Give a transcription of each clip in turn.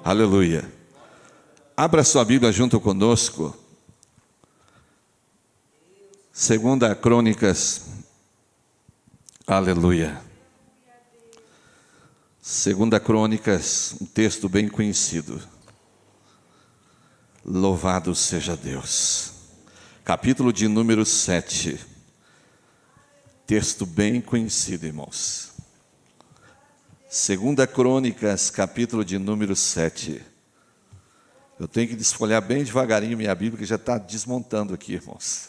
Aleluia. Abra sua Bíblia junto conosco. 2 Crônicas. Aleluia. 2 Crônicas, um texto bem conhecido. Louvado seja Deus. Capítulo de número 7. Texto bem conhecido, irmãos. 2 Crônicas, capítulo de número 7. Eu tenho que desfolhar bem devagarinho minha Bíblia, que já está desmontando aqui, irmãos.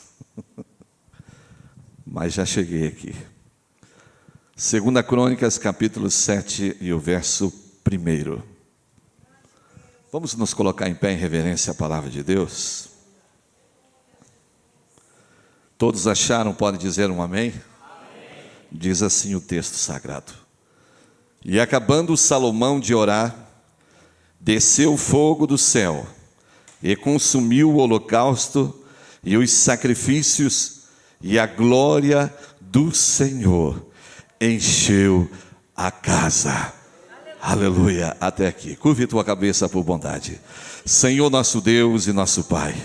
Mas já cheguei aqui. 2 Crônicas, capítulo 7 e o verso 1. Vamos nos colocar em pé em reverência à palavra de Deus. Todos acharam, podem dizer um amém? Amém. Diz assim o texto sagrado. E acabando Salomão de orar, desceu fogo do céu e consumiu o holocausto e os sacrifícios, e a glória do Senhor encheu a casa. Aleluia. Até aqui. Curve tua cabeça por bondade. Senhor nosso Deus e nosso Pai,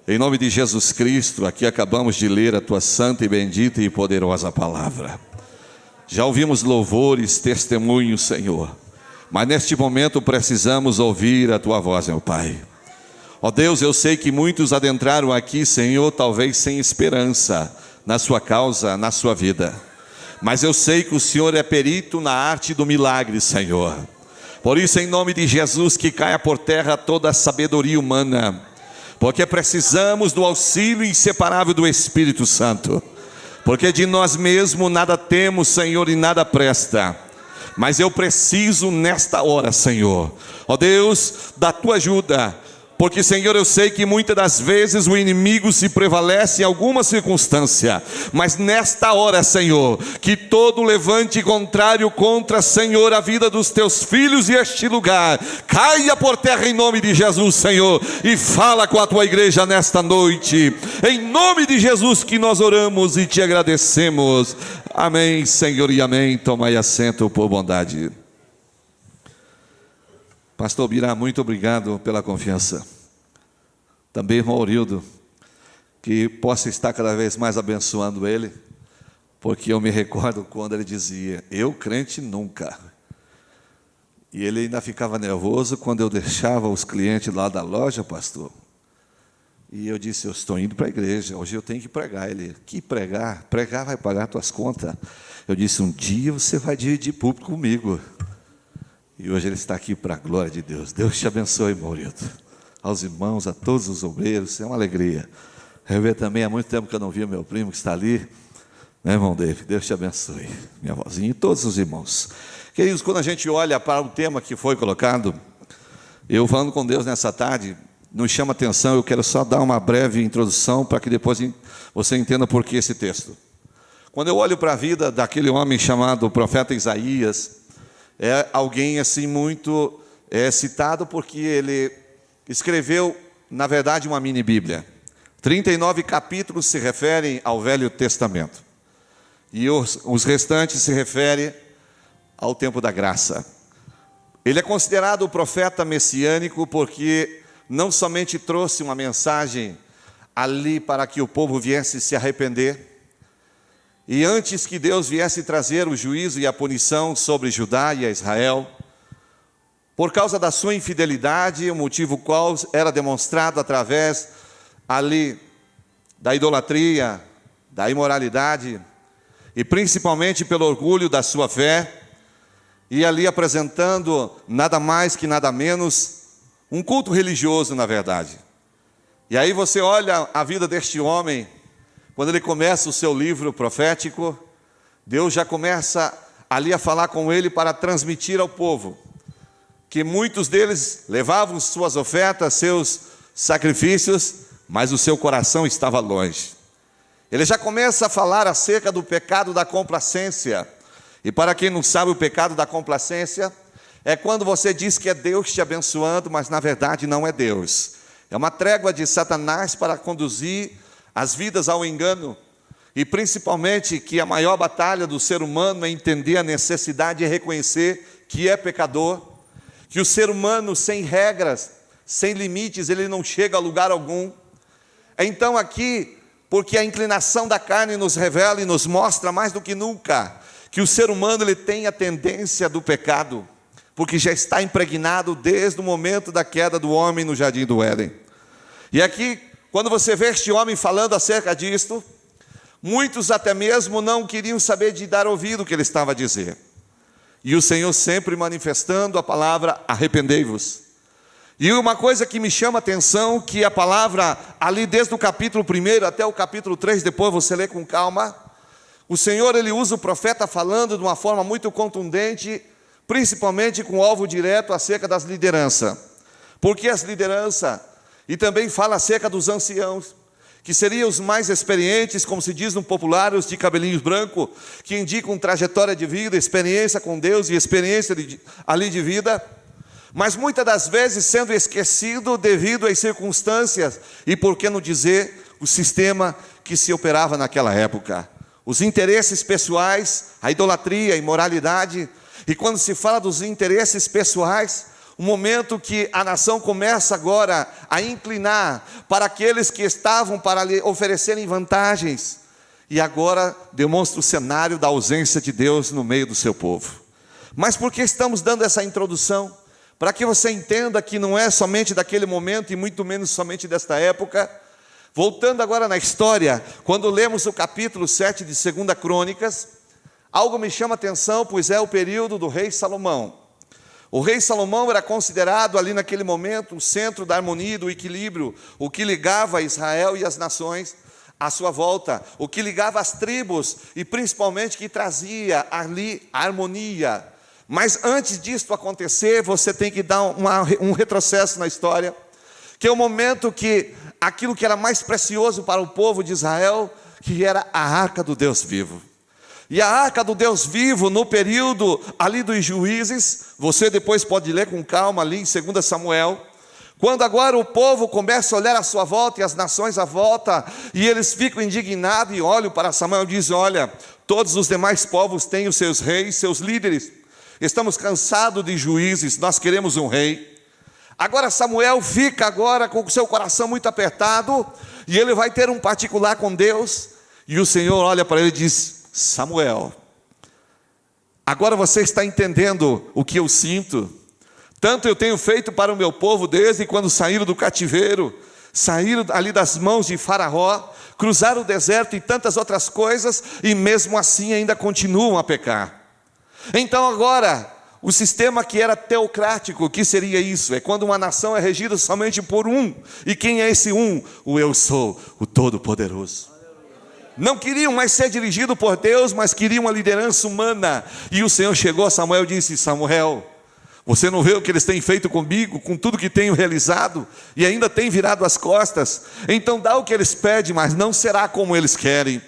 em nome de Jesus Cristo, aqui acabamos de ler a tua santa e bendita e poderosa palavra. Já ouvimos louvores, testemunhos, Senhor, mas neste momento precisamos ouvir a tua voz, meu Pai. Ó Deus, eu sei que muitos adentraram aqui, Senhor, talvez sem esperança na sua causa, na sua vida, mas eu sei que o Senhor é perito na arte do milagre, Senhor. Por isso, em nome de Jesus, que caia por terra toda a sabedoria humana, porque precisamos do auxílio inseparável do Espírito Santo, porque de nós mesmos nada temos, Senhor, e nada presta. Mas eu preciso nesta hora, Senhor, ó Deus, da tua ajuda, porque, Senhor, eu sei que muitas das vezes o inimigo se prevalece em alguma circunstância, mas nesta hora, Senhor, que todo levante contrário contra, Senhor, a vida dos teus filhos e este lugar, caia por terra em nome de Jesus, Senhor, e fala com a tua igreja nesta noite, em nome de Jesus que nós oramos e te agradecemos. Amém, Senhor, e amém. Tomai assento por bondade. Pastor Birá, muito obrigado pela confiança. Também, irmão Aurildo, que possa estar cada vez mais abençoando ele, porque eu me recordo quando ele dizia, eu crente nunca. E ele ainda ficava nervoso quando eu deixava os clientes lá da loja, pastor. E eu disse, eu estou indo para a igreja, hoje eu tenho que pregar. Ele, que pregar? Pregar vai pagar tuas contas. Eu disse, um dia você vai dividir público comigo. E hoje ele está aqui para a glória de Deus. Deus te abençoe, Maurício. Aos irmãos, a todos os obreiros, é uma alegria. Rever também, há muito tempo que eu não vi o meu primo que está ali, né, irmão David? Deus te abençoe, minha vozinha, e todos os irmãos. Queridos, quando a gente olha para o tema que foi colocado, eu falando com Deus nessa tarde, nos chama atenção, eu quero só dar uma breve introdução para que depois você entenda por que esse texto. Quando eu olho para a vida daquele homem chamado profeta Isaías, é alguém assim muito citado porque ele escreveu, na verdade, uma mini Bíblia. 39 capítulos se referem ao Velho Testamento. E os restantes se referem ao tempo da graça. Ele é considerado o profeta messiânico porque não somente trouxe uma mensagem ali para que o povo viesse se arrepender, e antes que Deus viesse trazer o juízo e a punição sobre Judá e a Israel, por causa da sua infidelidade, o motivo qual era demonstrado através ali da idolatria, da imoralidade, e principalmente pelo orgulho da sua fé, e ali apresentando nada mais que nada menos um culto religioso, na verdade. E aí você olha a vida deste homem, quando ele começa o seu livro profético, Deus já começa ali a falar com ele para transmitir ao povo, que muitos deles levavam suas ofertas, seus sacrifícios, mas o seu coração estava longe. Ele já começa a falar acerca do pecado da complacência, e para quem não sabe, o pecado da complacência é quando você diz que é Deus te abençoando, mas na verdade não é Deus. É uma trégua de Satanás para conduzir as vidas ao engano, e principalmente que a maior batalha do ser humano é entender a necessidade de reconhecer que é pecador, que o ser humano sem regras, sem limites, ele não chega a lugar algum. Então aqui, porque a inclinação da carne nos revela e nos mostra mais do que nunca, que o ser humano ele tem a tendência do pecado, porque já está impregnado desde o momento da queda do homem no jardim do Éden. E aqui, quando você vê este homem falando acerca disto, muitos até mesmo não queriam saber de dar ouvido ao que ele estava a dizer. E o Senhor sempre manifestando a palavra, arrependei-vos. E uma coisa que me chama a atenção, que a palavra ali desde o capítulo 1 até o capítulo 3, depois você lê com calma, o Senhor ele usa o profeta falando de uma forma muito contundente, principalmente com alvo direto acerca das lideranças. Porque as lideranças, e também fala acerca dos anciãos, que seriam os mais experientes, como se diz no popular, os de cabelinhos brancos, que indicam trajetória de vida, experiência com Deus e experiência ali de vida, mas muitas das vezes sendo esquecido devido às circunstâncias, e por que não dizer, o sistema que se operava naquela época. Os interesses pessoais, a idolatria, a imoralidade, e quando se fala dos interesses pessoais, o momento que a nação começa agora a inclinar para aqueles que estavam para lhe oferecerem vantagens, e agora demonstra o cenário da ausência de Deus no meio do seu povo. Mas por que estamos dando essa introdução? Para que você entenda que não é somente daquele momento e muito menos somente desta época. Voltando agora na história, quando lemos o capítulo 7 de 2 Crônicas, algo me chama a atenção, pois é o período do rei Salomão. O rei Salomão era considerado ali naquele momento o centro da harmonia e do equilíbrio, o que ligava Israel e as nações à sua volta, o que ligava as tribos e principalmente que trazia ali a harmonia. Mas antes disso acontecer, você tem que dar um retrocesso na história, que é o momento que aquilo que era mais precioso para o povo de Israel, que era a arca do Deus vivo. E a arca do Deus vivo, no período ali dos juízes, você depois pode ler com calma ali em 2 Samuel, quando agora o povo começa a olhar à sua volta e as nações à volta, e eles ficam indignados e olham para Samuel e dizem, olha, todos os demais povos têm os seus reis, seus líderes, estamos cansados de juízes, nós queremos um rei. Agora Samuel fica agora com o seu coração muito apertado, e ele vai ter um particular com Deus, e o Senhor olha para ele e diz, Samuel, agora você está entendendo o que eu sinto? Tanto eu tenho feito para o meu povo desde quando saíram do cativeiro, saíram ali das mãos de Faraó, cruzaram o deserto e tantas outras coisas, e mesmo assim ainda continuam a pecar. Então agora, o sistema que era teocrático, o que seria isso? É quando uma nação é regida somente por um, e quem é esse um? O eu sou, o Todo-Poderoso. Não queriam mais ser dirigidos por Deus, mas queriam uma liderança humana. E o Senhor chegou a Samuel e disse, Samuel, você não vê o que eles têm feito comigo, com tudo que tenho realizado, e ainda têm virado as costas? Então dá o que eles pedem, mas não será como eles querem.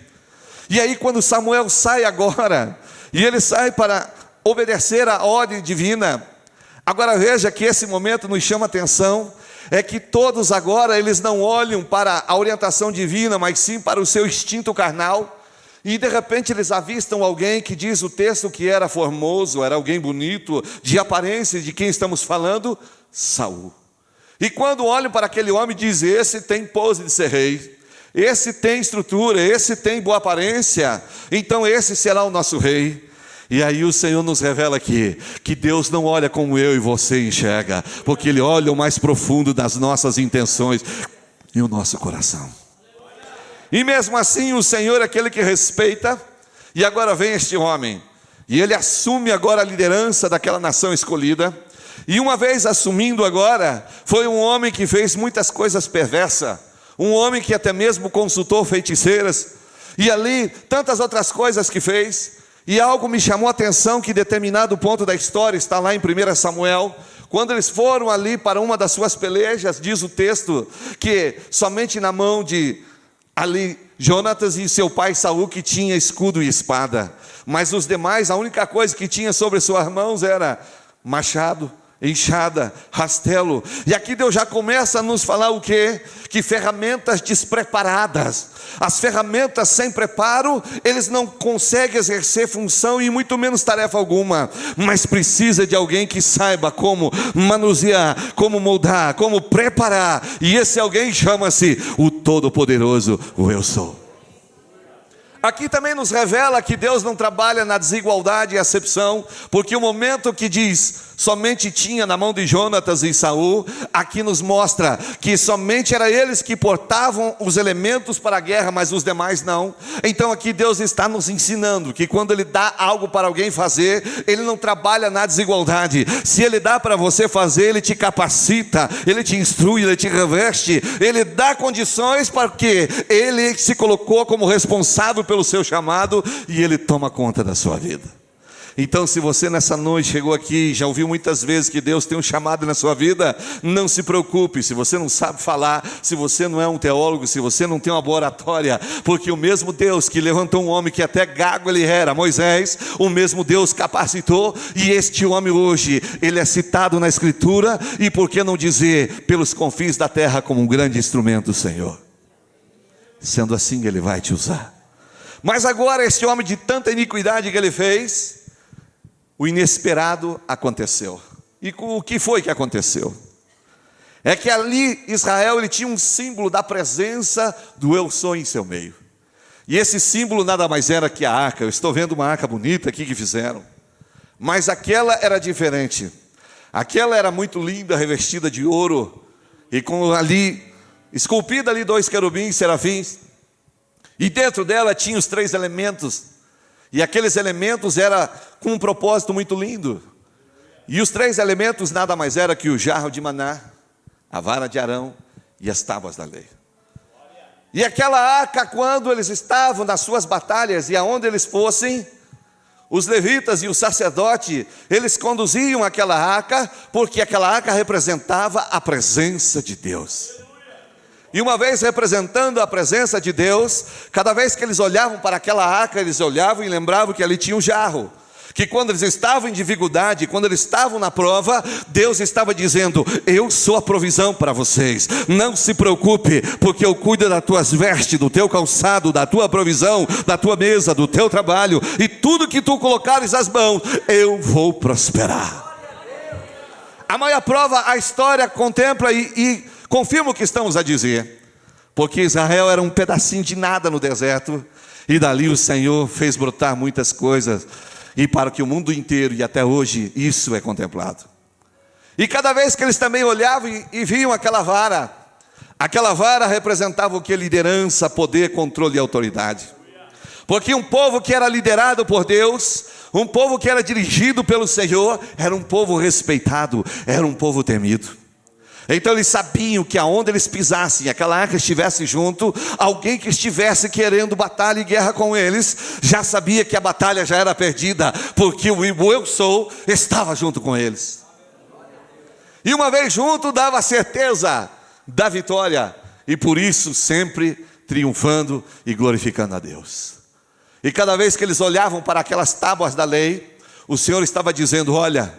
E aí quando Samuel sai agora, e ele sai para obedecer a ordem divina, agora veja que esse momento nos chama a atenção, é que todos agora, eles não olham para a orientação divina, mas sim para o seu instinto carnal, e de repente eles avistam alguém que diz o texto que era formoso, era alguém bonito, de aparência, de quem estamos falando? Saul. E quando olham para aquele homem, dizem, esse tem pose de ser rei, esse tem estrutura, esse tem boa aparência, então esse será o nosso rei. E aí o Senhor nos revela aqui, que Deus não olha como eu e você enxerga, porque Ele olha o mais profundo das nossas intenções e o nosso coração. E mesmo assim o Senhor é aquele que respeita, e agora vem este homem, e ele assume agora a liderança daquela nação escolhida, e uma vez assumindo agora, foi um homem que fez muitas coisas perversas, um homem que até mesmo consultou feiticeiras, e ali tantas outras coisas que fez. E algo me chamou a atenção, que determinado ponto da história, está lá em 1 Samuel, quando eles foram ali para uma das suas pelejas, diz o texto, que somente na mão de ali Jonatas e seu pai Saul que tinha escudo e espada, mas os demais, a única coisa que tinha sobre suas mãos era machado, enxada, rastelo. E aqui Deus já começa a nos falar o quê? Que ferramentas despreparadas, as ferramentas sem preparo, eles não conseguem exercer função e muito menos tarefa alguma, mas precisa de alguém que saiba como manusear, como moldar, como preparar, e esse alguém chama-se o Todo-Poderoso, o Eu Sou. Aqui também nos revela que Deus não trabalha na desigualdade e acepção, porque o momento que diz somente tinha na mão de Jonatas e Saul, aqui nos mostra que somente era eles que portavam os elementos para a guerra, mas os demais não. Então aqui Deus está nos ensinando que quando Ele dá algo para alguém fazer, Ele não trabalha na desigualdade. Se Ele dá para você fazer, Ele te capacita, Ele te instrui, Ele te reveste, Ele dá condições para que Ele se colocou como responsável pelo seu chamado e Ele toma conta da sua vida. Então, se você nessa noite chegou aqui, já ouviu muitas vezes que Deus tem um chamado na sua vida, não se preocupe, se você não sabe falar, se você não é um teólogo, se você não tem uma boa oratória, porque o mesmo Deus que levantou um homem que até gago ele era, Moisés, o mesmo Deus capacitou, e este homem hoje, ele é citado na Escritura, e por que não dizer, pelos confins da terra como um grande instrumento do Senhor. Sendo assim, Ele vai te usar. Mas agora, este homem de tanta iniquidade que ele fez, o inesperado aconteceu. E o que foi que aconteceu? É que ali Israel ele tinha um símbolo da presença do Eu Sou em seu meio. E esse símbolo nada mais era que a arca. Eu estou vendo uma arca bonita aqui que fizeram. Mas aquela era diferente. Aquela era muito linda, revestida de ouro. E com ali, esculpida ali 2 querubins, serafins. E dentro dela tinha os 3 elementos. E aqueles elementos eram com um propósito muito lindo. E os 3 elementos nada mais era que o jarro de maná, a vara de Arão e as tábuas da lei. E aquela arca, quando eles estavam nas suas batalhas e aonde eles fossem, os levitas e o sacerdote, eles conduziam aquela arca, porque aquela arca representava a presença de Deus. E uma vez representando a presença de Deus, cada vez que eles olhavam para aquela arca, eles olhavam e lembravam que ali tinha um jarro. Que quando eles estavam em dificuldade, quando eles estavam na prova, Deus estava dizendo: eu sou a provisão para vocês, não se preocupe, porque eu cuido das tuas vestes, do teu calçado, da tua provisão, da tua mesa, do teu trabalho, e tudo que tu colocares as mãos, eu vou prosperar. A maior prova, a história contempla e confirma o que estamos a dizer, porque Israel era um pedacinho de nada no deserto, e dali o Senhor fez brotar muitas coisas, e para que o mundo inteiro, e até hoje, isso é contemplado. E cada vez que eles também olhavam e viam aquela vara representava o que? Liderança, poder, controle e autoridade. Porque um povo que era liderado por Deus, um povo que era dirigido pelo Senhor, era um povo respeitado, era um povo temido. Então eles sabiam que aonde eles pisassem, aquela arca estivesse junto, alguém que estivesse querendo batalha e guerra com eles, já sabia que a batalha já era perdida, porque o Eu Sou estava junto com eles. E uma vez junto, dava certeza da vitória, e por isso sempre triunfando e glorificando a Deus. E cada vez que eles olhavam para aquelas tábuas da lei, o Senhor estava dizendo: olha,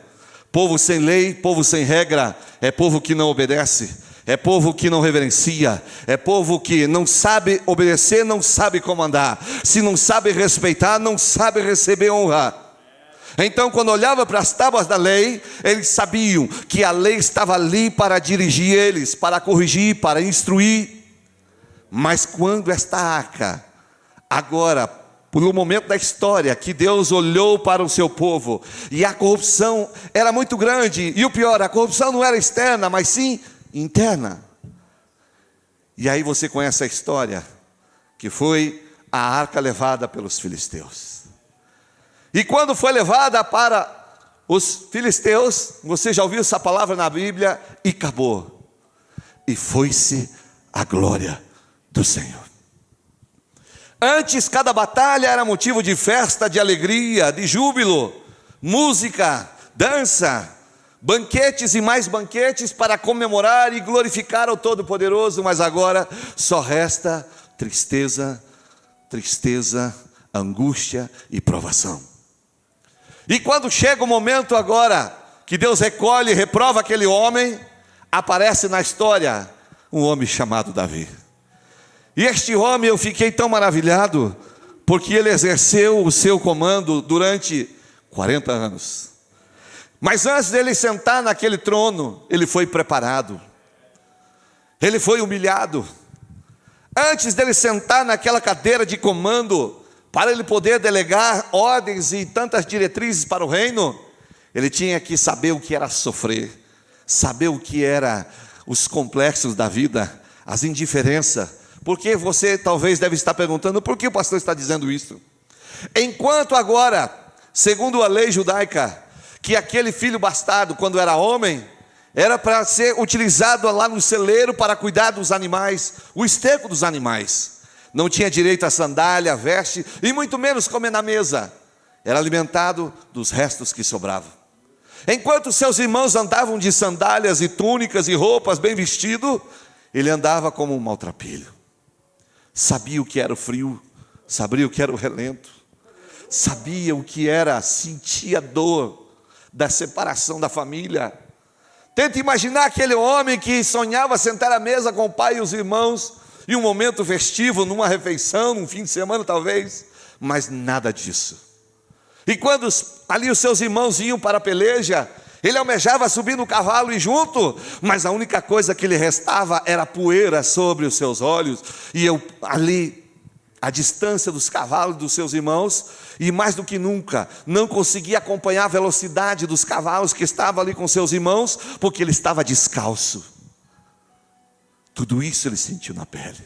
povo sem lei, povo sem regra, é povo que não obedece, é povo que não reverencia, é povo que não sabe obedecer, não sabe comandar, se não sabe respeitar, não sabe receber honra. Então quando olhava para as tábuas da lei, eles sabiam que a lei estava ali para dirigir eles, para corrigir, para instruir. Mas quando esta arca, agora, por um momento da história, que Deus olhou para o seu povo, e a corrupção era muito grande, e o pior, a corrupção não era externa, mas sim interna. E aí você conhece a história, que foi a arca levada pelos filisteus. E quando foi levada para os filisteus, você já ouviu essa palavra na Bíblia? E acabou. E foi-se a glória do Senhor. Antes, cada batalha era motivo de festa, de alegria, de júbilo, música, dança, banquetes e mais banquetes para comemorar e glorificar ao Todo-Poderoso. Mas agora só resta tristeza, angústia e provação. E quando chega o momento agora que Deus recolhe e reprova aquele homem, aparece na história um homem chamado Davi. E este homem eu fiquei tão maravilhado, porque ele exerceu o seu comando durante 40 anos. Mas antes dele sentar naquele trono, ele foi preparado, ele foi humilhado. Antes dele sentar naquela cadeira de comando, para ele poder delegar ordens e tantas diretrizes para o reino, ele tinha que saber o que era sofrer, saber o que era os complexos da vida, as indiferenças. Porque você talvez deve estar perguntando, por que o pastor está dizendo isso? Enquanto agora, segundo a lei judaica, que aquele filho bastardo, quando era homem, era para ser utilizado lá no celeiro para cuidar dos animais, o esterco dos animais. Não tinha direito a sandália, a veste, e muito menos comer na mesa. Era alimentado dos restos que sobravam. Enquanto seus irmãos andavam de sandálias e túnicas e roupas bem vestido, ele andava como um maltrapilho. Sabia o que era o frio, sabia o que era o relento, sabia o que era sentir a dor da separação da família. Tenta imaginar aquele homem que sonhava sentar à mesa com o pai e os irmãos, em um momento festivo, numa refeição, num fim de semana talvez, mas nada disso. E quando ali os seus irmãos iam para a peleja, ele almejava subir no cavalo e junto, mas a única coisa que lhe restava era poeira sobre os seus olhos, e eu ali, à distância dos cavalos dos seus irmãos, e mais do que nunca, não conseguia acompanhar a velocidade dos cavalos que estavam ali com seus irmãos, porque ele estava descalço. Tudo isso ele sentiu na pele.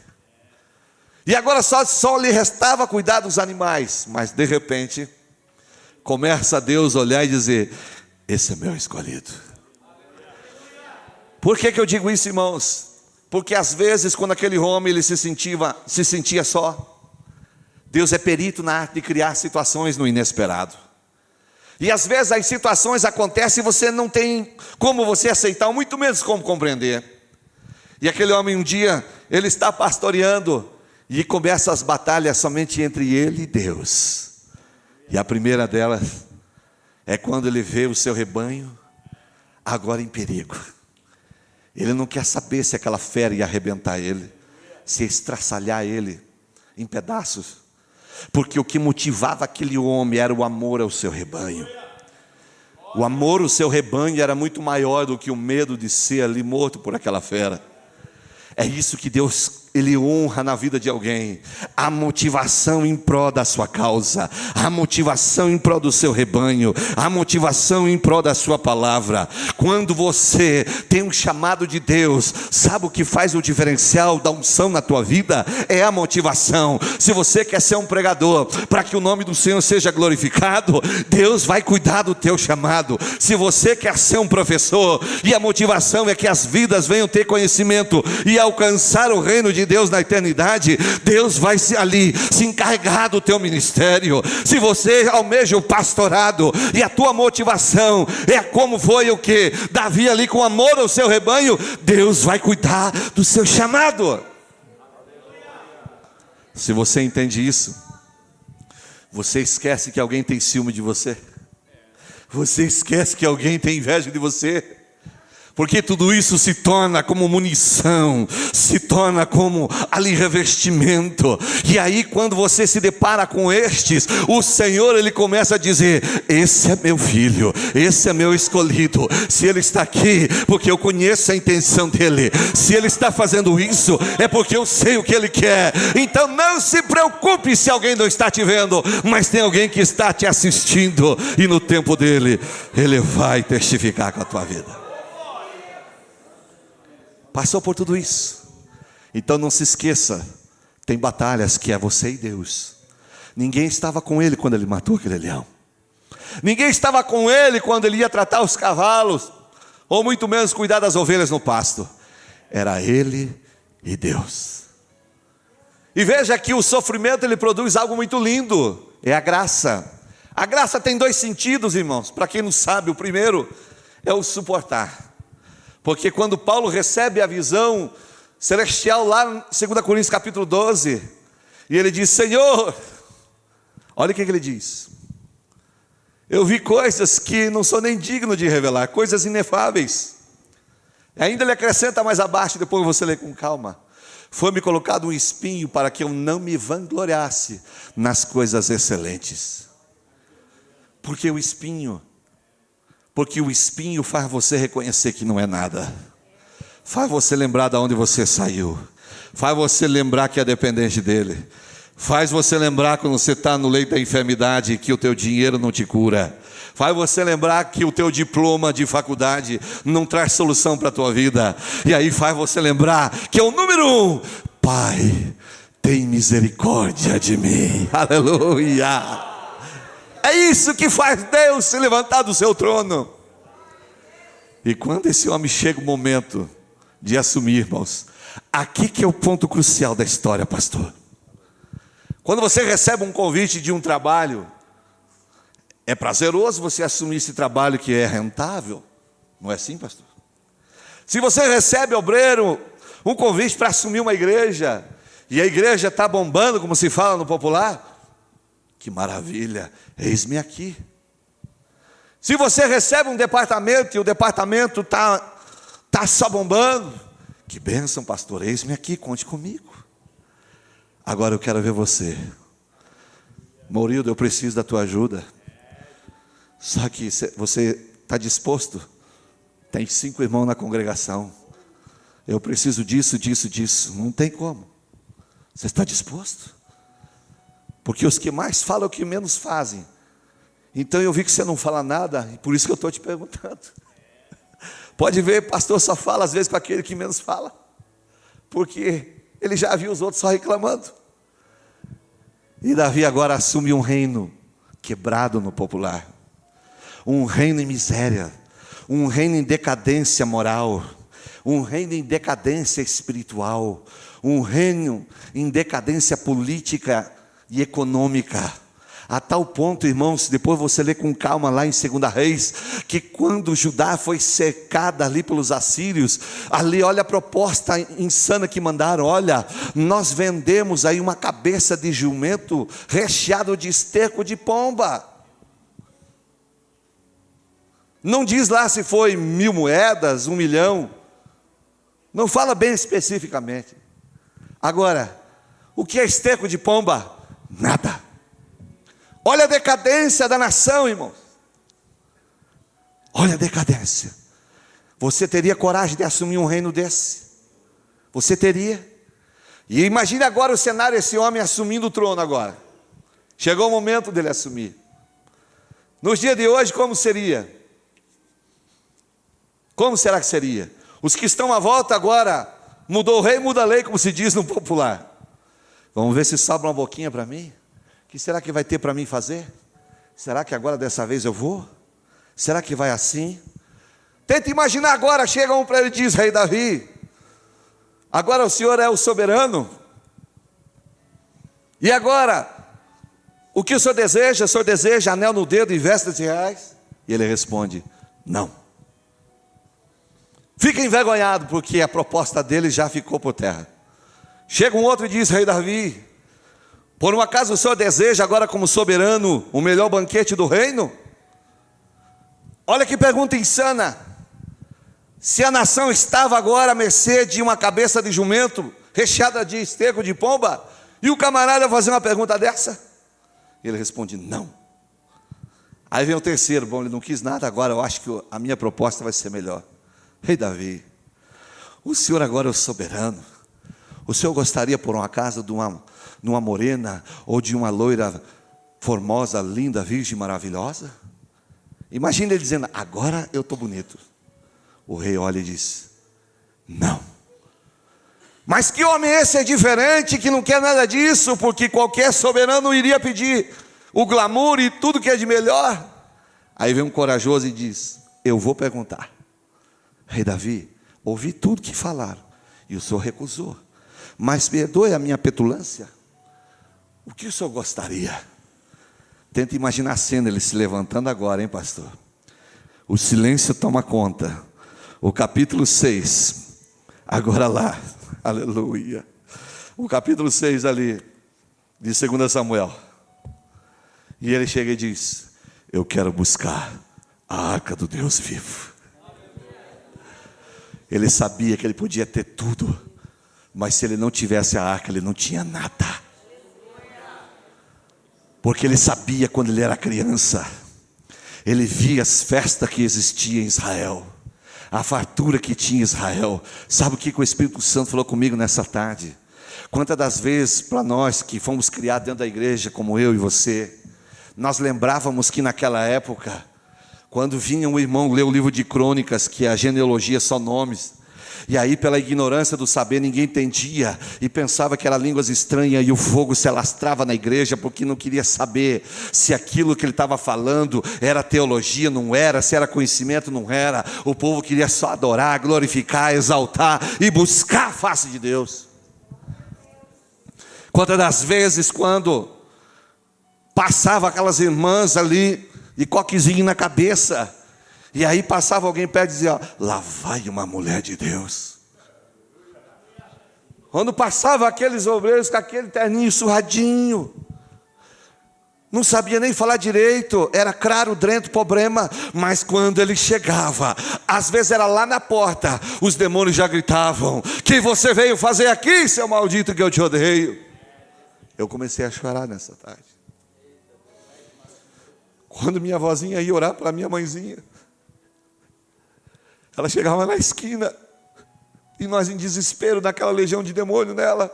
E agora só lhe restava cuidar dos animais, mas de repente, começa Deus a olhar e dizer: esse é meu escolhido. Por que eu digo isso, irmãos? Porque às vezes quando aquele homem ele se sentia só, Deus é perito na arte de criar situações no inesperado. E às vezes as situações acontecem e você não tem como você aceitar, muito menos como compreender. E aquele homem um dia, ele está pastoreando e começa as batalhas somente entre ele e Deus. E a primeira delas é quando ele vê o seu rebanho agora em perigo. Ele não quer saber se aquela fera ia arrebentar ele, se ia estraçalhar ele em pedaços. Porque o que motivava aquele homem era o amor ao seu rebanho. O amor ao seu rebanho era muito maior do que o medo de ser ali morto por aquela fera. É isso que Deus, Ele honra na vida de alguém. A motivação em prol da sua causa, a motivação em prol do seu rebanho, a motivação em prol da sua palavra. Quando você tem um chamado de Deus, sabe o que faz o diferencial da unção na tua vida? É a motivação. Se você quer ser um pregador, para que o nome do Senhor seja glorificado, Deus vai cuidar do teu chamado. Se você quer ser um professor, e a motivação é que as vidas venham ter conhecimento e alcançar o reino de Deus na eternidade, Deus vai se encarregar do teu ministério. Se você almeja o pastorado e a tua motivação é como foi o que Davi ali com amor ao seu rebanho, Deus vai cuidar do seu chamado. Se você entende isso, você esquece que alguém tem ciúme de você, você esquece que alguém tem inveja de você. Porque tudo isso se torna como munição, se torna como ali revestimento. E aí quando você se depara com estes, o Senhor ele começa a dizer: esse é meu filho, esse é meu escolhido. Se ele está aqui, porque eu conheço a intenção dele. Se ele está fazendo isso, é porque eu sei o que ele quer. Então não se preocupe se alguém não está te vendo, mas tem alguém que está te assistindo. E no tempo dele, ele vai testificar com a tua vida. Passou por tudo isso. Então não se esqueça, tem batalhas que é você e Deus. Ninguém estava com ele quando ele matou aquele leão. Ninguém estava com ele quando ele ia tratar os cavalos, ou muito menos cuidar das ovelhas no pasto. Era ele e Deus. E veja que o sofrimento ele produz algo muito lindo, é a graça. A graça tem dois sentidos, irmãos. Para quem não sabe, o primeiro é o suportar. Porque quando Paulo recebe a visão celestial lá em 2 Coríntios capítulo 12, e ele diz: Senhor, olha o que ele diz: Eu vi coisas que não sou nem digno de revelar, coisas inefáveis. Ainda ele acrescenta mais abaixo, depois você lê com calma. Foi-me colocado um espinho para que eu não me vangloriasse nas coisas excelentes. Porque o espinho faz você reconhecer que não é nada. Faz você lembrar de onde você saiu. Faz você lembrar que é dependente dele. Faz você lembrar quando você está no leito da enfermidade que o teu dinheiro não te cura. Faz você lembrar que o teu diploma de faculdade não traz solução para a tua vida. E aí faz você lembrar que é o número 1. Pai, tem misericórdia de mim. Aleluia. É isso que faz Deus se levantar do seu trono. E quando esse homem chega o momento de assumir, irmãos, aqui que é o ponto crucial da história, pastor. Quando você recebe um convite de um trabalho, é prazeroso você assumir esse trabalho que é rentável. Não é assim, pastor? Se você recebe, obreiro, um convite para assumir uma igreja, e a igreja está bombando, como se fala no popular, que maravilha, eis-me aqui. Se você recebe um departamento e o departamento está só bombando, que bênção, pastor, eis-me aqui, conte comigo. Agora eu quero ver você. Maurildo, eu preciso da tua ajuda. Só que você está disposto? Tem 5 irmãos na congregação. Eu preciso disso, disso, disso. Não tem como. Você está disposto? Porque os que mais falam é o que menos fazem. Então eu vi que você não fala nada, e por isso que eu estou te perguntando. Pode ver, pastor só fala às vezes com aquele que menos fala. Porque ele já viu os outros só reclamando. E Davi agora assume um reino quebrado no popular. Um reino em miséria. Um reino em decadência moral. Um reino em decadência espiritual. Um reino em decadência política e econômica. A tal ponto, irmãos, depois você lê com calma lá em 2 Reis, que quando Judá foi cercada ali pelos assírios, ali olha a proposta insana que mandaram, olha, nós vendemos aí uma cabeça de jumento recheado de esterco de pomba. Não diz lá se foi 1.000 moedas, 1 milhão, não fala bem especificamente. Agora, o que é esterco de pomba? Nada. Olha a decadência da nação, irmãos. Olha a decadência. Você teria coragem de assumir um reino desse? Você teria? E imagine agora o cenário, esse homem assumindo o trono agora. Chegou o momento dele assumir. Nos dias de hoje, como seria? Como será que seria? Os que estão à volta agora, mudou o rei, muda a lei, como se diz no popular. Vamos ver se sobra uma boquinha para mim. O que será que vai ter para mim fazer? Será que agora dessa vez eu vou? Será que vai assim? Tenta imaginar agora, chega um para ele e diz, rei Davi, agora o senhor é o soberano? E agora, o que o senhor deseja? O senhor deseja anel no dedo e vestes reais? E ele responde, não. Fica envergonhado, porque a proposta dele já ficou por terra. Chega um outro e diz, rei Davi, por um acaso o senhor deseja agora como soberano o melhor banquete do reino? Olha que pergunta insana. Se a nação estava agora à mercê de uma cabeça de jumento recheada de esterco de pomba, e o camarada fazer uma pergunta dessa? Ele responde, não. Aí vem o terceiro, bom, ele não quis nada, agora eu acho que a minha proposta vai ser melhor. Rei Davi, o senhor agora é o soberano. O senhor gostaria por um acaso de uma morena ou de uma loira formosa, linda, virgem, maravilhosa? Imagina ele dizendo, agora eu estou bonito. O rei olha e diz, não. Mas que homem esse é diferente, que não quer nada disso, porque qualquer soberano iria pedir o glamour e tudo que é de melhor. Aí vem um corajoso e diz, eu vou perguntar. Rei Davi, ouvi tudo que falaram, e o senhor recusou. Mas perdoe a minha petulância. O que o senhor gostaria? Tenta imaginar a cena, ele se levantando agora, hein, pastor? O silêncio toma conta. O capítulo 6, agora lá, aleluia. O capítulo 6 ali, de 2 Samuel. E ele chega e diz, eu quero buscar a arca do Deus vivo. Ele sabia que ele podia ter tudo, mas se ele não tivesse a arca, ele não tinha nada. Porque ele sabia, quando ele era criança, ele via as festas que existiam em Israel, a fartura que tinha em Israel. Sabe o que o Espírito Santo falou comigo nessa tarde? Quantas das vezes, para nós que fomos criados dentro da igreja, como eu e você, nós lembrávamos que naquela época, quando vinha um irmão ler o livro de Crônicas, que a genealogia só nomes, e aí pela ignorância do saber ninguém entendia, e pensava que eram línguas estranhas, e o fogo se alastrava na igreja, porque não queria saber se aquilo que ele estava falando era teologia, não era, se era conhecimento, não era. O povo queria só adorar, glorificar, exaltar e buscar a face de Deus. Quantas das vezes, quando passava aquelas irmãs ali, de coquezinho na cabeça, e aí passava alguém perto e dizia: lá vai uma mulher de Deus. Quando passava aqueles obreiros com aquele terninho surradinho, não sabia nem falar direito, era claro dentro problema, mas quando ele chegava, às vezes era lá na porta, os demônios já gritavam: que você veio fazer aqui, seu maldito, que eu te odeio. Eu comecei a chorar nessa tarde. Quando minha avózinha ia orar para minha mãezinha, ela chegava na esquina, e nós em desespero, naquela legião de demônio nela.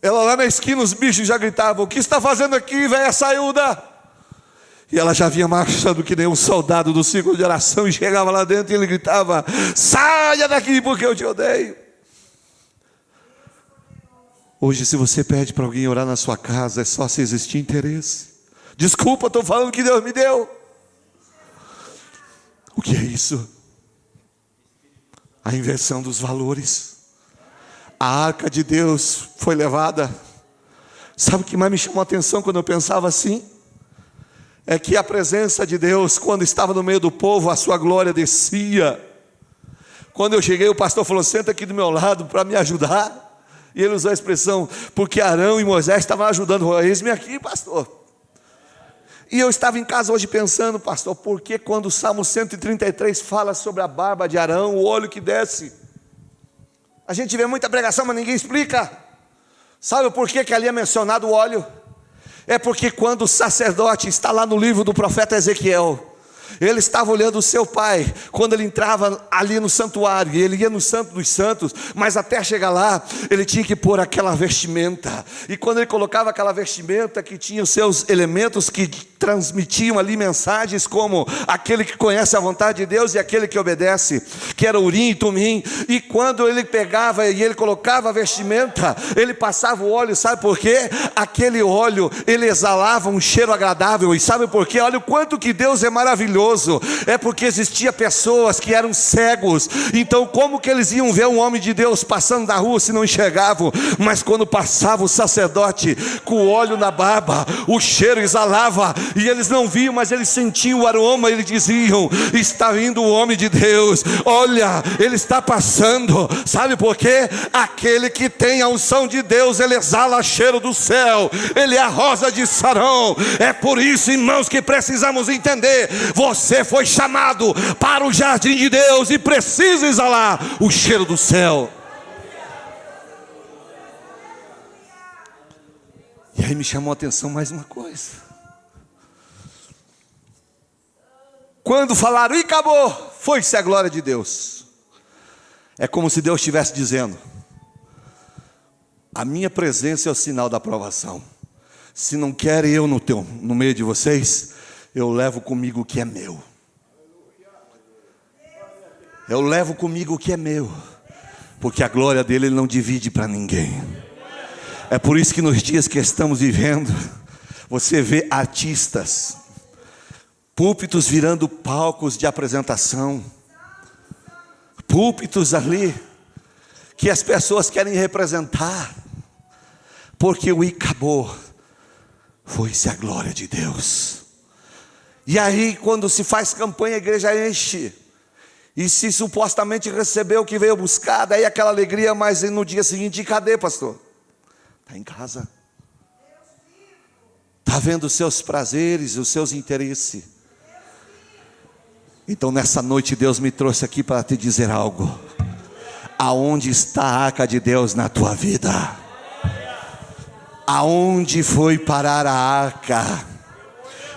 Ela lá na esquina, os bichos já gritavam: o que está fazendo aqui, velha saiúda? E ela já vinha marchando que nem um soldado do círculo de oração, e chegava lá dentro e ele gritava: saia daqui porque eu te odeio. Hoje, se você pede para alguém orar na sua casa, é só se existir interesse. Desculpa, estou falando que Deus me deu. O que é isso? A inversão dos valores. A arca de Deus foi levada. Sabe o que mais me chamou a atenção quando eu pensava assim? É que a presença de Deus, quando estava no meio do povo, a sua glória descia. Quando eu cheguei, o pastor falou: senta aqui do meu lado para me ajudar. E ele usou a expressão: porque Arão e Moisés estavam ajudando. Eis-me aqui, pastor. E eu estava em casa hoje pensando: pastor, por que quando o Salmo 133 fala sobre a barba de Arão, o óleo que desce? A gente vê muita pregação, mas ninguém explica. Sabe por que ali é mencionado o óleo? É porque quando o sacerdote está lá no livro do profeta Ezequiel, ele estava olhando o seu pai, quando ele entrava ali no santuário, e ele ia no Santo dos Santos, mas até chegar lá, ele tinha que pôr aquela vestimenta, e quando ele colocava aquela vestimenta, que tinha os seus elementos, que transmitiam ali mensagens, como aquele que conhece a vontade de Deus, e aquele que obedece, que era Urim e Tumim, e quando ele pegava, e ele colocava a vestimenta, ele passava o óleo, sabe por quê? Aquele óleo, ele exalava um cheiro agradável, e sabe por quê? Olha o quanto que Deus é maravilhoso. É porque existia pessoas que eram cegos, então como que eles iam ver um homem de Deus passando na rua se não enxergavam? Mas quando passava o sacerdote com o óleo na barba, o cheiro exalava, e eles não viam, mas eles sentiam o aroma, eles diziam: está vindo o homem de Deus, olha, ele está passando. Sabe por quê? Aquele que tem a unção de Deus, ele exala cheiro do céu, ele é a rosa de Sarão. É por isso, irmãos, que precisamos entender: você foi chamado para o jardim de Deus e precisa exalar o cheiro do céu. E aí me chamou a atenção mais uma coisa. Quando falaram e acabou, foi-se a glória de Deus. É como se Deus estivesse dizendo: a minha presença é o sinal da aprovação. Se não querem eu no meio de vocês, eu levo comigo o que é meu. Eu levo comigo o que é meu, porque a glória dele ele não divide para ninguém. É por isso que nos dias que estamos vivendo, você vê artistas, púlpitos virando palcos de apresentação, púlpitos ali que as pessoas querem representar, porque o acabou, foi-se a glória de Deus. E aí quando se faz campanha, a igreja enche, e se supostamente recebeu o que veio buscar, daí aquela alegria, mas no dia seguinte, cadê, pastor? Está em casa. está vendo os seus prazeres, os seus interesses. Então nessa noite Deus me trouxe aqui para te dizer algo. Aonde está a arca de Deus na tua vida? Aonde foi parar a arca?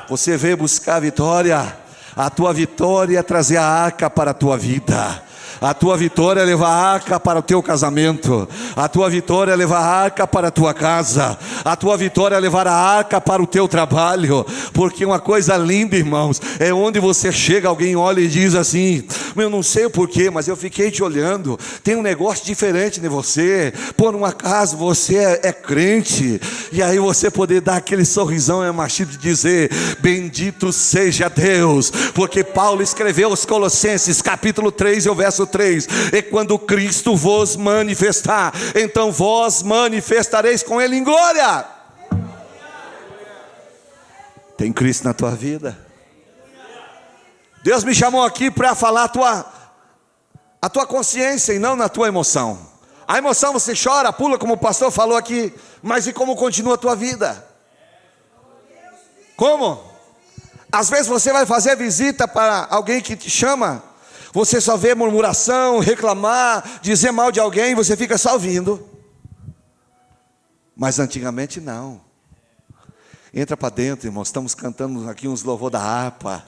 Você veio buscar a vitória. A tua vitória é trazer a arca para a tua vida. A tua vitória é levar a arca para o teu casamento. A tua vitória é levar a arca para a tua casa. A tua vitória é levar a arca para o teu trabalho. Porque uma coisa linda, irmãos, é onde você chega, alguém olha e diz assim: eu não sei o porquê, mas eu fiquei te olhando, tem um negócio diferente em você. Por um acaso você é crente. E aí você poder dar aquele sorrisão é machido de dizer: bendito seja Deus. Porque Paulo escreveu aos Colossenses capítulo 3 e o verso 3: e quando Cristo vos manifestar, então vós manifestareis com Ele em glória. Tem Cristo na tua vida? Deus me chamou aqui para falar a tua consciência e não na tua emoção. A emoção você chora, pula, como o pastor falou aqui, mas e como continua a tua vida? Como? Às vezes você vai fazer visita para alguém que te chama, você só vê murmuração, reclamar, dizer mal de alguém, você fica só ouvindo. Mas antigamente não. Entra para dentro, irmão, estamos cantando aqui uns louvor da harpa.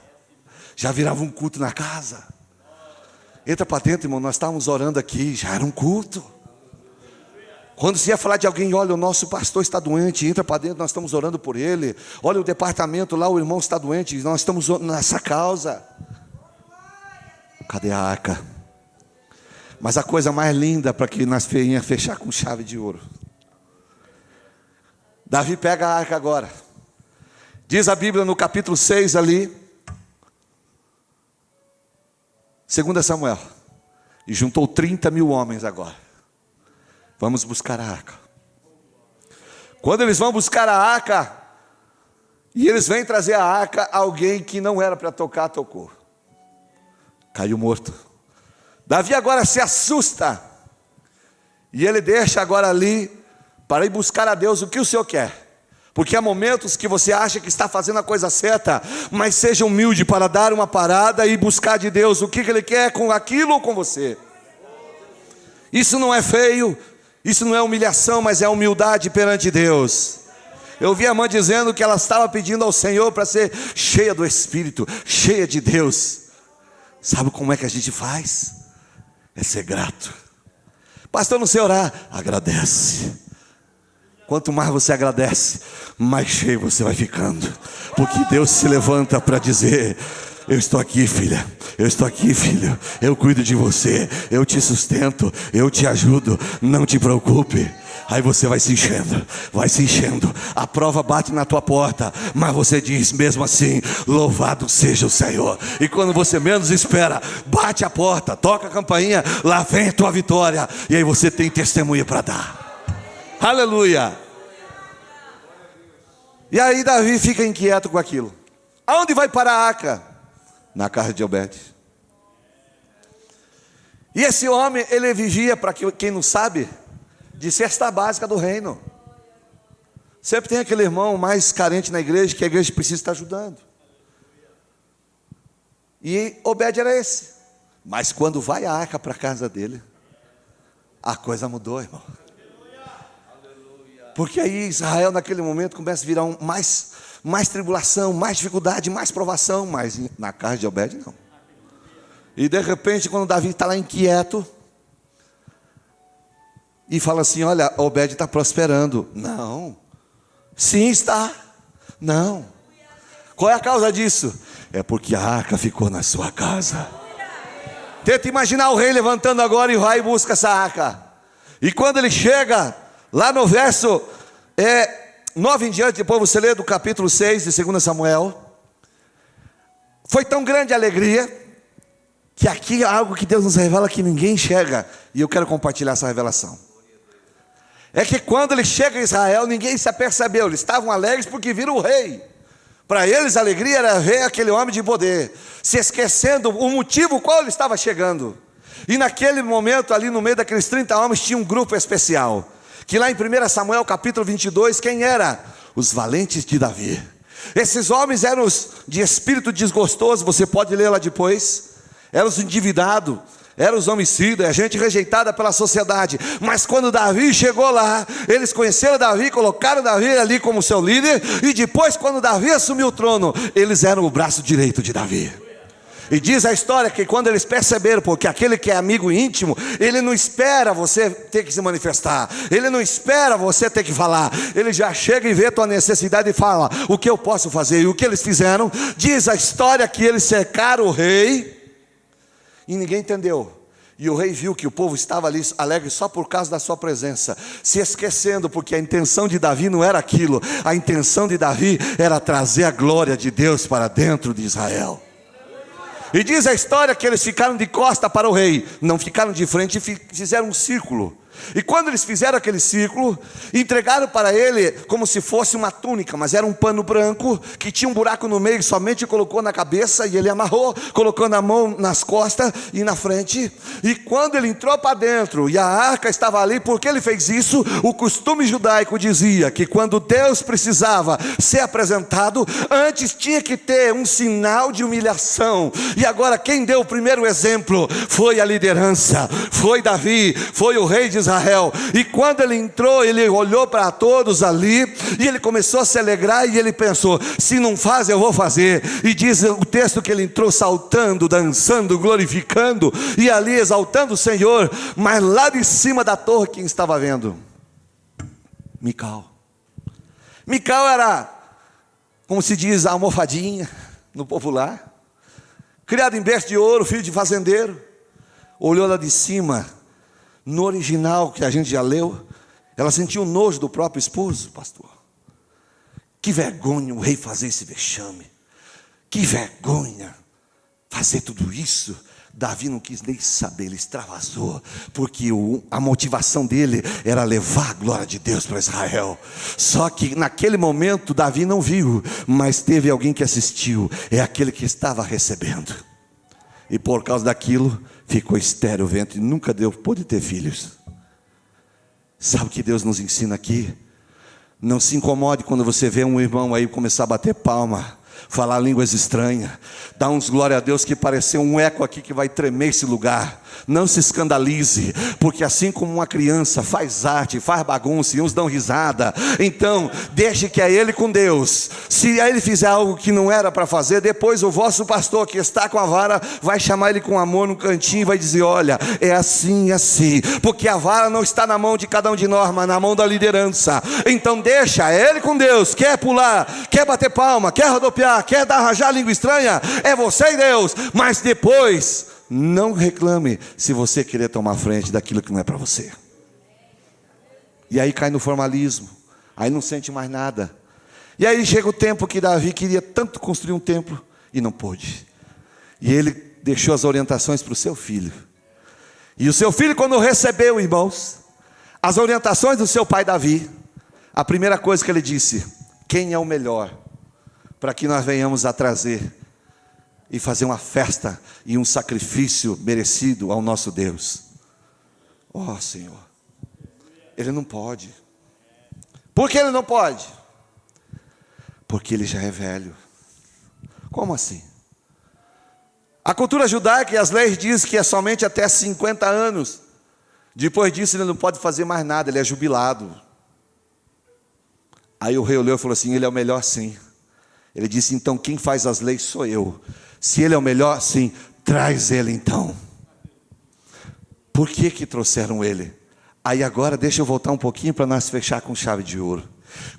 Já virava um culto na casa. Entra para dentro, irmão, nós estávamos orando aqui, já era um culto. Quando se ia falar de alguém, olha, o nosso pastor está doente, entra para dentro, nós estamos orando por ele. Olha o departamento lá, o irmão está doente, nós estamos nessa causa. Cadê a arca? Mas a coisa mais linda para que nós venhamos fechar com chave de ouro. Davi pega a arca agora. Diz a Bíblia no capítulo 6 ali, 2 Samuel, e juntou 30.000 homens agora. Vamos buscar a arca. Quando eles vão buscar a arca, e eles vêm trazer a arca, alguém que não era para tocar, tocou. Caiu morto. Davi agora se assusta. E ele deixa agora ali, para ir buscar a Deus o que o Senhor quer. Porque há momentos que você acha que está fazendo a coisa certa, mas seja humilde para dar uma parada e buscar de Deus o que Ele quer com aquilo ou com você. Isso não é feio, isso não é humilhação, mas é humildade perante Deus. Eu vi a mãe dizendo que ela estava pedindo ao Senhor para ser cheia do Espírito, cheia de Deus. Sabe como é que a gente faz? É ser grato. Pastor, não sei orar. Agradece. Quanto mais você agradece, mais cheio você vai ficando. Porque Deus se levanta para dizer: eu estou aqui, filha. Eu estou aqui, filho. Eu cuido de você. Eu te sustento. Eu te ajudo. Não te preocupe. Aí você vai se enchendo. Vai se enchendo. A prova bate na tua porta. Mas você diz mesmo assim: louvado seja o Senhor. E quando você menos espera, bate a porta, toca a campainha. Lá vem a tua vitória. E aí você tem testemunha para dar. Aleluia. E aí Davi fica inquieto com aquilo. Aonde vai parar a arca? Na casa de Obed. E esse homem, ele vivia, para quem não sabe, de cesta básica do reino. Sempre tem aquele irmão mais carente na igreja, que a igreja precisa estar ajudando. E Obed era esse. Mas quando vai a arca para a casa dele, a coisa mudou, irmão. Porque aí Israel naquele momento começa a virar mais tribulação, mais dificuldade, mais provação. Mas na casa de Obed não. E de repente quando Davi está lá inquieto, e fala assim: olha, Obed está prosperando. Não. Sim, está. Não. Qual é a causa disso? É porque a arca ficou na sua casa. Tenta imaginar o rei levantando agora e vai e busca essa arca. E quando ele chega lá no verso 9 em diante, depois você lê do capítulo 6 de 2 Samuel. Foi tão grande a alegria, que aqui é algo que Deus nos revela que ninguém enxerga. E eu quero compartilhar essa revelação. É que quando ele chega em Israel, ninguém se apercebeu. Eles estavam alegres porque viram o rei. Para eles a alegria era ver aquele homem de poder, se esquecendo o motivo qual ele estava chegando. E naquele momento ali no meio daqueles 30 homens tinha um grupo especial. Que lá em 1 Samuel capítulo 22, quem era? os valentes de Davi. Esses homens eram os de espírito desgostoso, você pode ler lá depois. Eram os endividados, eram os homicidas, a gente rejeitada pela sociedade. Mas quando Davi chegou lá, eles conheceram Davi, colocaram Davi ali como seu líder. E depois, quando Davi assumiu o trono, eles eram o braço direito de Davi. E diz a história que quando eles perceberam, porque aquele que é amigo íntimo, ele não espera você ter que se manifestar, ele não espera você ter que falar, ele já chega e vê a tua necessidade e fala: o que eu posso fazer? E o que eles fizeram? Diz a história que eles cercaram o rei, e ninguém entendeu. E o rei viu que o povo estava ali alegre só por causa da sua presença, se esquecendo, porque a intenção de Davi não era aquilo. A intenção de Davi era trazer a glória de Deus para dentro de Israel. E diz a história que eles ficaram de costa para o rei, não ficaram de frente, e fizeram um círculo. E quando eles fizeram aquele círculo, entregaram para ele como se fosse uma túnica, mas era um pano branco que tinha um buraco no meio, somente colocou na cabeça e ele amarrou, colocando a mão nas costas e na frente. E quando ele entrou para dentro e a arca estava ali, porque ele fez isso? O costume judaico dizia que quando Deus precisava ser apresentado, antes tinha que ter um sinal de humilhação. E agora quem deu o primeiro exemplo foi a liderança, foi Davi, foi o rei de Israel. E quando ele entrou, ele olhou para todos ali, e ele começou a se alegrar, e ele pensou: se não faz, eu vou fazer. E diz o texto que ele entrou saltando, dançando, glorificando, e ali exaltando o Senhor. Mas lá de cima da torre, quem estava vendo? Mical. Mical era, como se diz, a almofadinha no popular, criado em berço de ouro, filho de fazendeiro. Olhou lá de cima. No original, que a gente já leu, ela sentiu nojo do próprio esposo, pastor. Que vergonha o rei fazer esse vexame. Que vergonha fazer tudo isso. Davi não quis nem saber, ele extravasou, porque a motivação dele era levar a glória de Deus para Israel. Só que naquele momento Davi não viu, mas teve alguém que assistiu. É aquele que estava recebendo. E por causa daquilo, ficou estéril o ventre, nunca pôde ter filhos. Sabe o que Deus nos ensina aqui? Não se incomode quando você vê um irmão aí começar a bater palma, falar línguas estranhas, dar uns glória a Deus que pareceu um eco aqui que vai tremer esse lugar. Não se escandalize, porque assim como uma criança faz arte, faz bagunça e uns dão risada, então deixe que é ele com Deus. Se ele fizer algo que não era para fazer, depois o vosso pastor que está com a vara vai chamar ele com amor no cantinho e vai dizer: olha, é assim e assim, porque a vara não está na mão de cada um de nós, mas na mão da liderança. Então deixa ele com Deus. Quer pular, quer bater palma, quer rodopiar, quer arranjar língua estranha, é você e Deus. Mas depois não reclame se você querer tomar frente daquilo que não é para você. E aí cai no formalismo, aí não sente mais nada. E aí chega o tempo que Davi queria tanto construir um templo e não pôde. E ele deixou as orientações para o seu filho. E o seu filho, quando recebeu, irmãos, as orientações do seu pai Davi, a primeira coisa que ele disse: quem é o melhor para que nós venhamos a trazer e fazer uma festa e um sacrifício merecido ao nosso Deus? Oh Senhor, ele não pode. Por que ele não pode? Porque ele já é velho. Como assim? A cultura judaica e as leis dizem que é somente até 50 anos. Depois disso ele não pode fazer mais nada, ele é jubilado. Aí o rei olhou e falou assim: ele é o melhor, sim. Ele disse: então quem faz as leis sou eu. Se ele é o melhor, sim, traz ele então. Por que trouxeram ele? Aí agora deixa eu voltar um pouquinho para nós fechar com chave de ouro.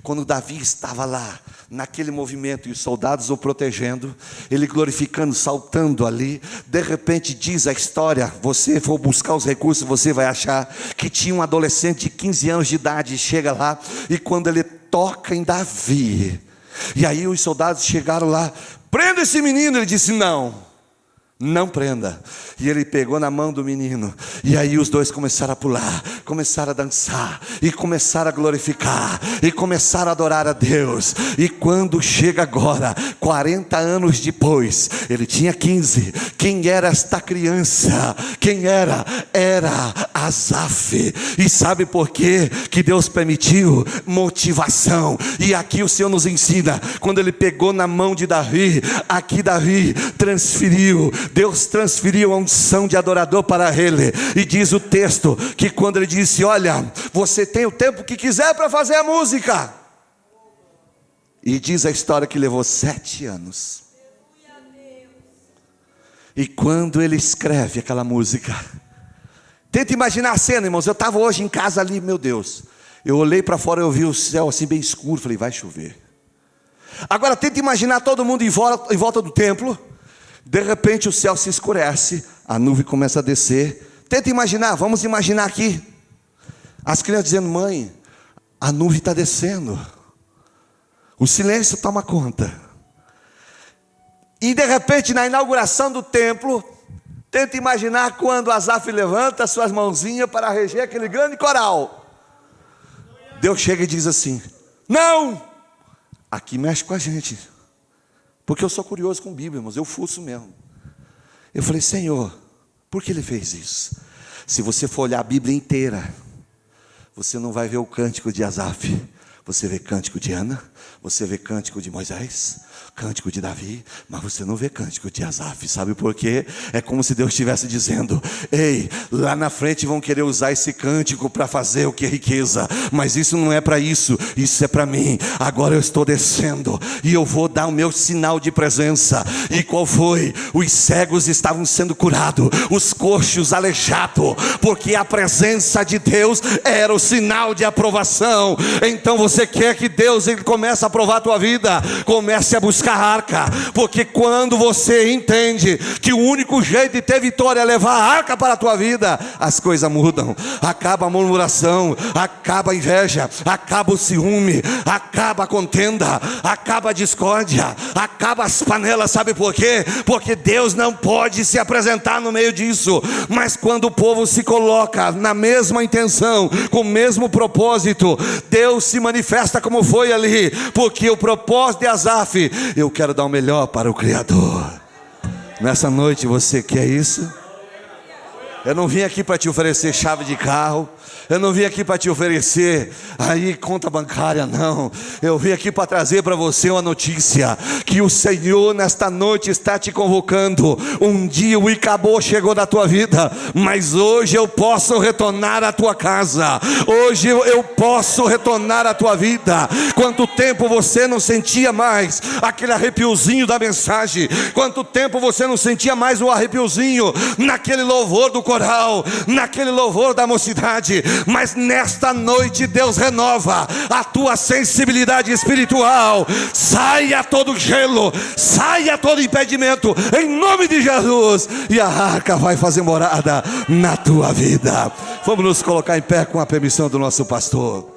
Quando Davi estava lá, naquele movimento, e os soldados o protegendo, ele glorificando, saltando ali, de repente diz a história, você for buscar os recursos, você vai achar que tinha um adolescente de 15 anos de idade, chega lá, e quando ele toca em Davi, e aí os soldados chegaram lá: prenda esse menino. Ele disse: não prenda. E ele pegou na mão do menino, e aí os dois começaram a pular, começaram a dançar, e começaram a glorificar, e começaram a adorar a Deus. E quando chega agora, 40 anos depois, ele tinha 15. Quem era esta criança? Quem era? Era Asaf. E sabe por quê que Deus permitiu? Motivação. E aqui o Senhor nos ensina, quando ele pegou na mão de Davi, aqui Davi transferiu, Deus transferiu a unção de adorador para ele. E diz o texto que quando ele disse: olha, você tem o tempo que quiser para fazer a música. E diz a história que levou 7 anos. E quando ele escreve aquela música, tenta imaginar a cena, irmãos. Eu estava hoje em casa ali, meu Deus, eu olhei para fora, eu vi o céu assim bem escuro, falei: vai chover. Agora tenta imaginar todo mundo em volta do templo. De repente o céu se escurece, a nuvem começa a descer. Tenta imaginar, vamos imaginar aqui as crianças dizendo: mãe, a nuvem está descendo. O silêncio toma conta. E de repente, na inauguração do templo, tenta imaginar quando Asaf levanta suas mãozinhas para reger aquele grande coral. Deus chega e diz assim: não! Aqui mexe com a gente, porque eu sou curioso com Bíblia, irmãos, eu fuço mesmo. Eu falei: Senhor, por que ele fez isso? Se você for olhar a Bíblia inteira, você não vai ver o cântico de Asaf. Você vê cântico de Ana, você vê cântico de Moisés, cântico de Davi, mas você não vê cântico de Asaf. Sabe por quê? É como se Deus estivesse dizendo: ei, lá na frente vão querer usar esse cântico para fazer o que é riqueza, mas isso não é para isso, isso é para mim. Agora eu estou descendo e eu vou dar o meu sinal de presença. E qual foi? Os cegos estavam sendo curados, os coxos aleijados, porque a presença de Deus era o sinal de aprovação. Então você quer que Deus ele comece a aprovar a tua vida? Comece a buscar a arca, porque quando você entende que o único jeito de ter vitória é levar a arca para a tua vida, as coisas mudam. Acaba a murmuração, acaba a inveja, acaba o ciúme, acaba a contenda, acaba a discórdia, acaba as panelas. Sabe por quê? Porque Deus não pode se apresentar no meio disso. Mas quando o povo se coloca na mesma intenção, com o mesmo propósito, Deus se manifesta como foi ali, porque o propósito de Asaf: eu quero dar o melhor para o Criador. Nessa noite você quer isso? Eu não vim aqui para te oferecer chave de carro, eu não vim aqui para te oferecer aí conta bancária, não. Eu vim aqui para trazer para você uma notícia, que o Senhor nesta noite está te convocando. Um dia o Icabô chegou na tua vida, mas hoje eu posso retornar à tua casa. Hoje eu posso retornar à tua vida. Quanto tempo você não sentia mais aquele arrepiozinho da mensagem? Quanto tempo você não sentia mais o arrepiozinho naquele louvor do coral, naquele louvor da mocidade? Mas nesta noite Deus renova a tua sensibilidade espiritual. Saia todo gelo, saia todo impedimento, em nome de Jesus, e a arca vai fazer morada na tua vida. Vamos nos colocar em pé com a permissão do nosso pastor.